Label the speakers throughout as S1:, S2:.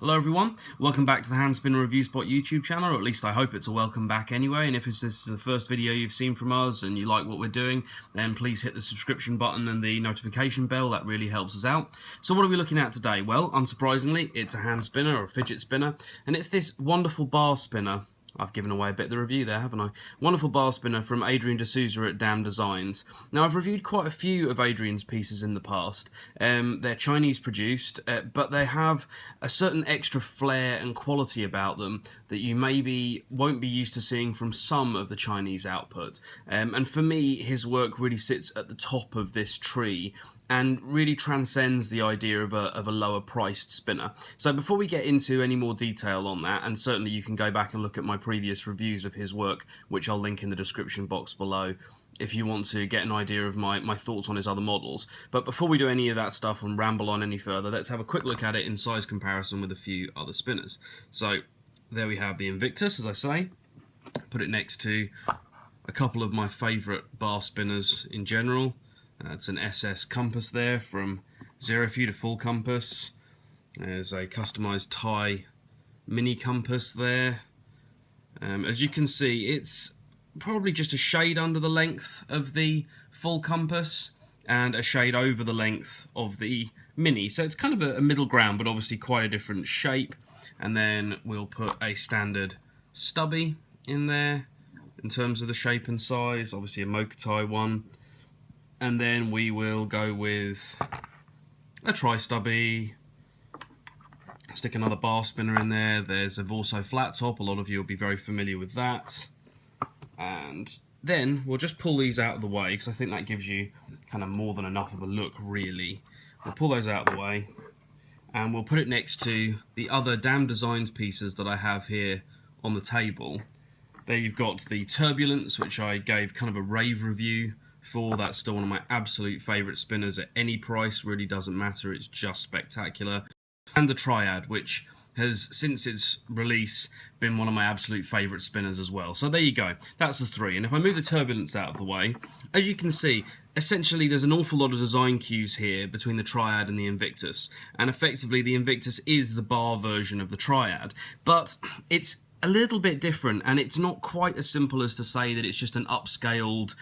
S1: Hello everyone, welcome back to the Hand Spinner Review Spot YouTube channel, or at least I hope it's a welcome back anyway, and if this is the first video you've seen from us and you like what we're doing, then please hit the subscription button and the notification bell, that really helps us out. So what are we looking at today? Well, unsurprisingly, it's a hand spinner or a fidget spinner, and it's this wonderful bar spinner. I've given away a bit of the review there, haven't I? Wonderful bar spinner from Adrian D'Souza at Damn Designs. Now, I've reviewed quite a few of Adrian's pieces in the past. They're Chinese produced, but they have a certain extra flair and quality about them that you maybe won't be used to seeing from some of the Chinese output. And for me, his work really sits at the top of this tree and really transcends the idea of a lower priced spinner. So before we get into any more detail on that, and certainly you can go back and look at my previous reviews of his work, which I'll link in the description box below if you want to get an idea of my thoughts on his other models. But before we do any of that stuff and ramble on any further, let's have a quick look at it in size comparison with a few other spinners. So there we have the Invictus, as I say. Put it next to a couple of my favourite bar spinners in general. It's an SS compass there, from zero feet to full compass. There's a customised Thai mini compass there. As you can see, it's probably just a shade under the length of the full compass and a shade over the length of the mini. So it's kind of a middle ground, but obviously quite a different shape. And then we'll put a standard stubby in there in terms of the shape and size, obviously a Mokutai one. And then we will go with a tri-stubby, stick another bar spinner in there. There's a Vorso flat top, a lot of you will be very familiar with that. And then we'll just pull these out of the way, because I think that gives you kind of more than enough of a look, really. We'll pull those out of the way, and we'll put it next to the other Damn Designs pieces that I have here on the table. There you've got the Turbulence, which I gave kind of a rave review for. That's still one of my absolute favourite spinners at any price, really doesn't matter, it's just spectacular. And the Triad, which has, since its release, been one of my absolute favourite spinners as well. So there you go, that's the three. And if I move the Turbulence out of the way, as you can see, essentially there's an awful lot of design cues here between the Triad and the Invictus. And effectively the Invictus is the bar version of the Triad, but it's a little bit different, and it's not quite as simple as to say that it's just an upscaled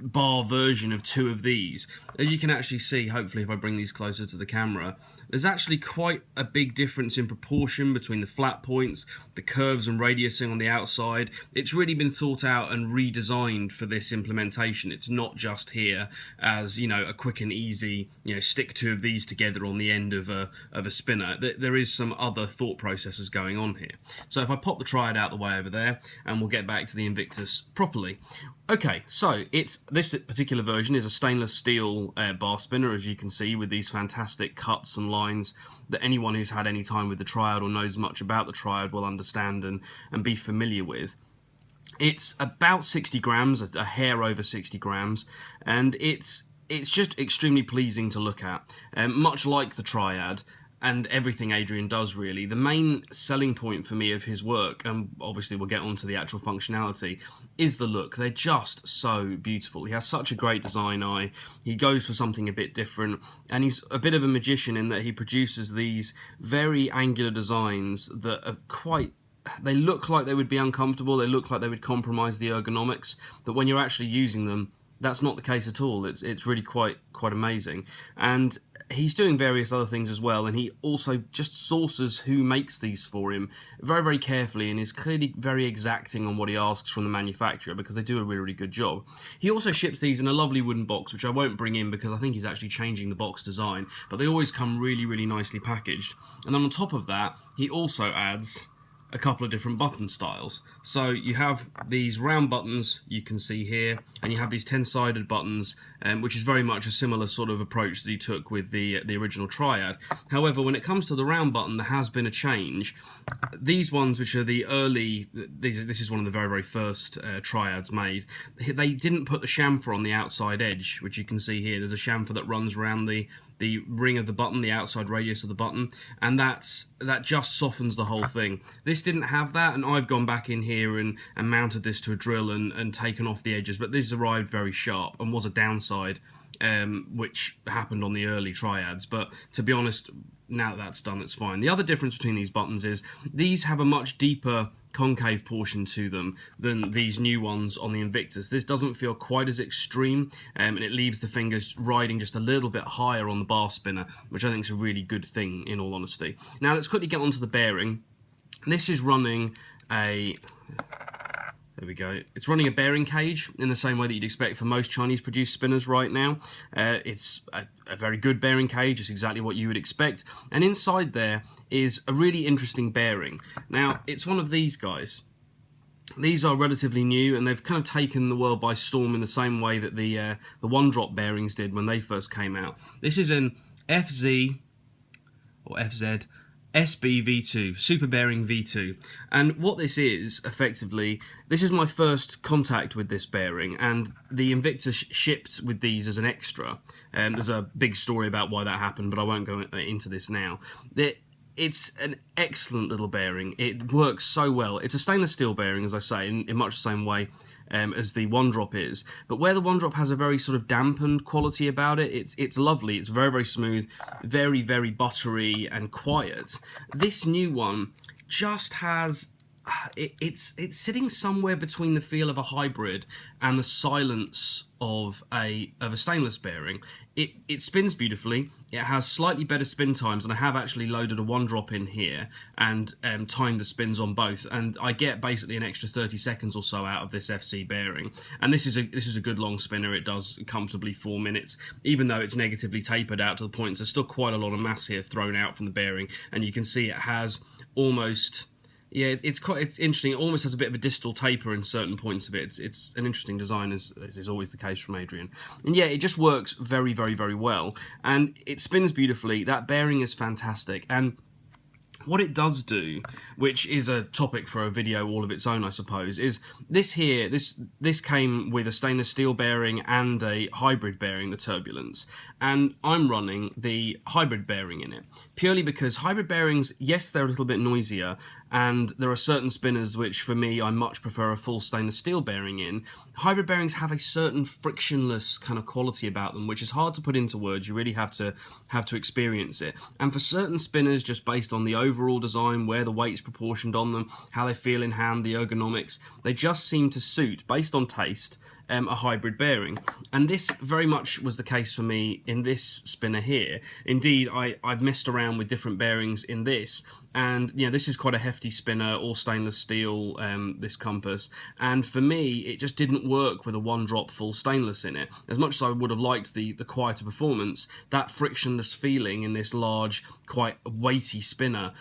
S1: bar version of two of these. As you can actually see, hopefully if I bring these closer to the camera, there's actually quite a big difference in proportion between the flat points, the curves and radiusing on the outside. It's really been thought out and redesigned for this implementation. It's not just here as, you know, a quick and easy, you know, stick two of these together on the end of a spinner. There is some other thought processes going on here. So if I pop the Triad out the way over there, and we'll get back to the Invictus properly. Okay, so this particular version is a stainless steel bar spinner, as you can see, with these fantastic cuts and lines that anyone who's had any time with the Triad or knows much about the Triad will understand and be familiar with. It's about 60 grams, a hair over 60 grams, and it's just extremely pleasing to look at. Much like the Triad, and everything Adrian does, really, the main selling point for me of his work, and obviously we'll get onto the actual functionality, is the look. They're just so beautiful. He has such a great design eye. He goes for something a bit different, and he's a bit of a magician in that he produces these very angular designs that are quite... They look like they would be uncomfortable, they look like they would compromise the ergonomics, but when you're actually using them, that's not the case at all. It's really quite amazing. And he's doing various other things as well, and he also just sources who makes these for him very, very carefully, and is clearly very exacting on what he asks from the manufacturer, because they do a really, really good job. He also ships these in a lovely wooden box, which I won't bring in because I think he's actually changing the box design, but they always come really, really nicely packaged. And then on top of that, he also adds a couple of different button styles. So you have these round buttons you can see here, and you have these 10-sided buttons, which is very much a similar sort of approach that he took with the original Triad. However, when it comes to the round button, there has been a change. These ones, which are the early, this is one of the very, very first Triads made, they didn't put the chamfer on the outside edge, which you can see here. There's a chamfer that runs around the ring of the button, the outside radius of the button, and that just softens the whole thing. This didn't have that, and I've gone back in here and mounted this to a drill and taken off the edges, but this arrived very sharp and was a downside, which happened on the early Triads. But to be honest, now that that's done, it's fine. The other difference between these buttons is these have a much deeper concave portion to them than these new ones on the Invictus. This doesn't feel quite as extreme, and it leaves the fingers riding just a little bit higher on the bar spinner, which I think is a really good thing, in all honesty. Now let's quickly get onto the bearing. This is running a... There we go. It's running a bearing cage in the same way that you'd expect for most Chinese-produced spinners right now. It's a very good bearing cage. It's exactly what you would expect. And inside there is a really interesting bearing. Now, it's one of these guys. These are relatively new, and they've kind of taken the world by storm in the same way that the one-drop bearings did when they first came out. This is an FZ, or FZ, SB V2, Super Bearing V2, and what this is, effectively, this is my first contact with this bearing, and the Invictus shipped with these as an extra. There's a big story about why that happened, but I won't go into this now. It's an excellent little bearing. It works so well. It's a stainless steel bearing, as I say, in much the same way as the one drop is, but where the one drop has a very sort of dampened quality about it, it's lovely. It's very, very smooth, very, very buttery and quiet. This new one just has it's sitting somewhere between the feel of a hybrid and the silence of a stainless bearing. It spins beautifully. It has slightly better spin times, and I have actually loaded a one drop in here and timed the spins on both, and I get basically an extra 30 seconds or so out of this FC bearing. And this is a good long spinner. It does comfortably 4 minutes, even though it's negatively tapered out to the point. There's still quite a lot of mass here thrown out from the bearing, and you can see it has almost... Yeah, it's interesting. It almost has a bit of a distal taper in certain points of it. It's an interesting design, as is always the case from Adrian. And yeah, it just works very, very, very well. And it spins beautifully. That bearing is fantastic. And what it does do, which is a topic for a video all of its own, I suppose, is this here, this came with a stainless steel bearing and a hybrid bearing, the Turbulence, and I'm running the hybrid bearing in it, purely because hybrid bearings, yes, they're a little bit noisier, and there are certain spinners which, for me, I much prefer a full stainless steel bearing in. Hybrid bearings have a certain frictionless kind of quality about them, which is hard to put into words. You really have to experience it. And for certain spinners, just based on the overall design, where the weight's proportioned on them, how they feel in hand, the ergonomics, they just seem to suit, based on taste, a hybrid bearing. And this very much was the case for me in this spinner here. Indeed, I've messed around with different bearings in this, and you know, this is quite a hefty spinner, all stainless steel, this compass, and for me it just didn't work with a one drop full stainless in it. As much as I would have liked the quieter performance, that frictionless feeling in this large, quite weighty spinner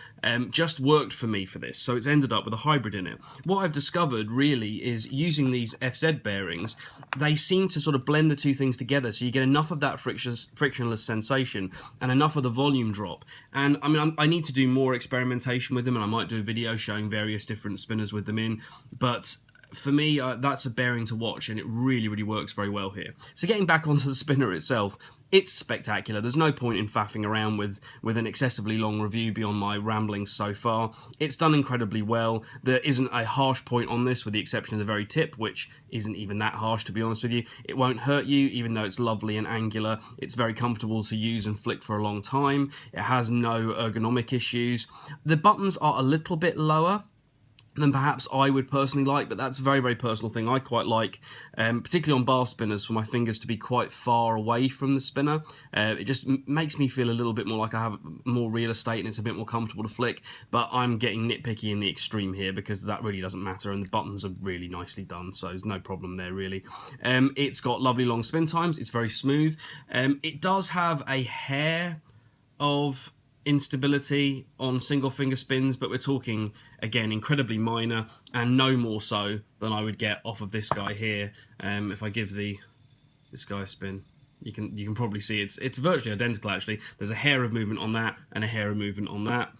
S1: just worked for me for this, so it's ended up with a hybrid in it. What I've discovered really is using these FZ bearings, they seem to sort of blend the two things together, so you get enough of that frictionless sensation and enough of the volume drop. And I mean, I need to do more experimentation with them, and I might do a video showing various different spinners with them in, but for me, that's a bearing to watch, and it really, really works very well here. So getting back onto the spinner itself, it's spectacular. There's no point in faffing around with an excessively long review beyond my ramblings so far. It's done incredibly well. There isn't a harsh point on this, with the exception of the very tip, which isn't even that harsh, to be honest with you. It won't hurt you, even though it's lovely and angular. It's very comfortable to use and flick for a long time. It has no ergonomic issues. The buttons are a little bit lower than perhaps I would personally like, but that's a very, very personal thing. I quite like, particularly on bar spinners, for my fingers to be quite far away from the spinner. It just makes me feel a little bit more like I have more real estate and it's a bit more comfortable to flick, but I'm getting nitpicky in the extreme here because that really doesn't matter, and the buttons are really nicely done, so there's no problem there really. It's got lovely long spin times. It's very smooth. It does have a hair of instability on single finger spins, but we're talking again incredibly minor, and no more so than I would get off of this guy here. If I give this guy a spin, you can probably see it's virtually identical actually. There's a hair of movement on that and a hair of movement on that.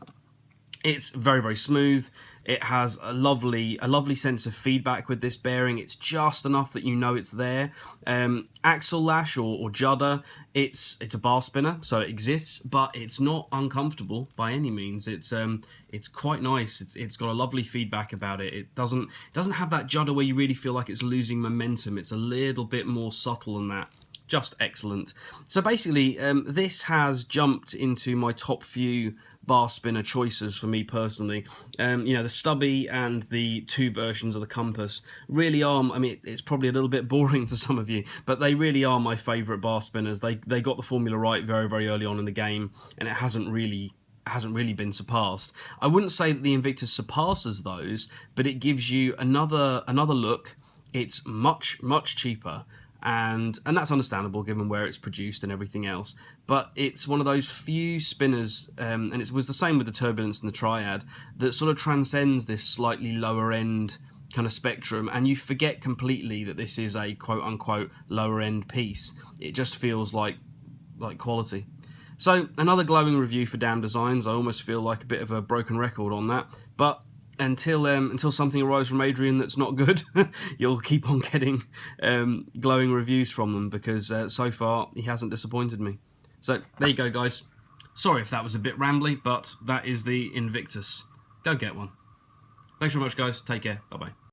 S1: It's very, very smooth. It has a lovely sense of feedback with this bearing. It's just enough that you know it's there. Axle lash or judder, it's a bar spinner, so it exists, but it's not uncomfortable by any means. It's quite nice. It's got a lovely feedback about it. It doesn't have that judder where you really feel like it's losing momentum. It's a little bit more subtle than that. just excellent. So basically, this has jumped into my top few bar spinner choices for me personally. You know, the stubby and the 2 versions of the compass really are, I mean, it's probably a little bit boring to some of you, but they really are my favourite bar spinners. They got the formula right very, very early on in the game, and it hasn't really been surpassed. I wouldn't say that the Invictus surpasses those, but it gives you another look. It's much cheaper, and that's understandable given where it's produced and everything else. But it's one of those few spinners, and it was the same with the Turbulence and the Triad, that sort of transcends this slightly lower end kind of spectrum, and you forget completely that this is a quote unquote lower end piece. It just feels like quality. So another glowing review for Damn Designs. I almost feel like a bit of a broken record on that, but until something arrives from Adrian that's not good, you'll keep on getting glowing reviews from them, because so far he hasn't disappointed me. So there you go, guys. Sorry if that was a bit rambly, but that is the Invictus. Go get one. Thanks very much, guys. Take care. Bye-bye.